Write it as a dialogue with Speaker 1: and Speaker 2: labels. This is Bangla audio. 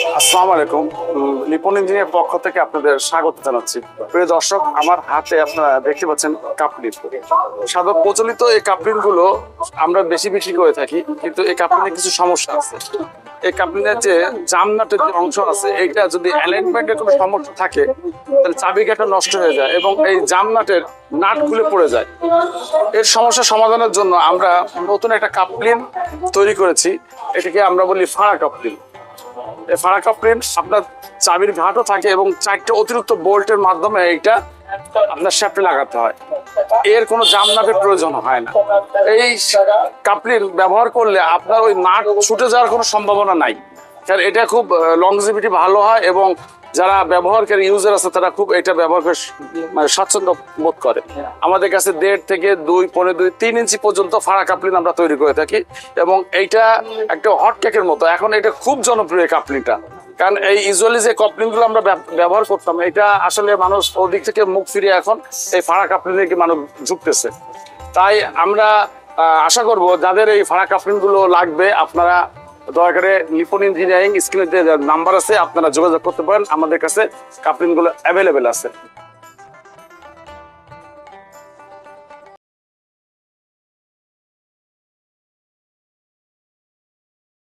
Speaker 1: আসসালামু আলাইকুম। লিপন ইঞ্জিনিয়ার পক্ষ থেকে আপনাদের স্বাগত জানাচ্ছি। প্রিয় দর্শক, আমার হাতে আপনারা দেখতে পাচ্ছেন কাপলিন। সাধারণত প্রচলিত এই কাপলিন গুলো আমরা বেশি বিক্রি করে থাকি, কিন্তু এই কাপলিনে কিছু সমস্যা আছে। এই কাপলিনের যে জামনাটের যে অংশ আছে, এইটা যদি অ্যালাইনমেন্টের কোনো সমস্যা থাকে তাহলে চাবিকাঠা নষ্ট হয়ে যায় এবং এই জামনাটের নাট খুলে পড়ে যায়। এর সমস্যা সমাধানের জন্য আমরা নতুন একটা কাপলিন তৈরি করেছি। এটাকে আমরা বলি ফাড়া কাপলিন। এই ফাড়া কাপলিন আপনার চাবির ঘাটও থাকে এবং 4টে অতিরিক্ত বোল্টের মাধ্যমে এইটা আপনার শ্যাফটে লাগাতে হয়। এর কোনো জামনাটের প্রয়োজন হয় না। এই কাপলিন ব্যবহার করলে আপনার ওই নাট ছুটে যাওয়ার কোনো সম্ভাবনা নাই, কারণ এটা খুব লংজিভিটি ভালো হয় এবং যারা ব্যবহারকারী ইউজার আছে তারা খুব এটা ব্যবহার করে মানে স্বাচ্ছন্দ্য বোধ করে। আমাদের কাছে 1.5 থেকে 2, 2.5, 3 ইঞ্চি পর্যন্ত ফাড়া কাপলিন আমরা তৈরি করে থাকি এবং এইটা একটা হট কেকের মতো। এখন এটা খুব জনপ্রিয় কাপলিনটা, কারণ এই ইউজুয়ালি যে কাপলিনগুলো আমরা ব্যবহার করতাম, এটা আসলে মানুষ ওদিক থেকে মুখ ফিরিয়ে এখন এই ফাড়া কাপলিনে মানুষ ঝুঁকতেছে। তাই আমরা আশা করব যাদের এই ফাড়া কাপলিনগুলো লাগবে আপনারা দয়া করে লিপন ইঞ্জিনিয়ারিং স্ক্রিনে যে নাম্বার আছে আপনারা যোগাযোগ করতে পারেন। আমাদের কাছে কাপলিনগুলো অ্যাভেলেবেল আছে।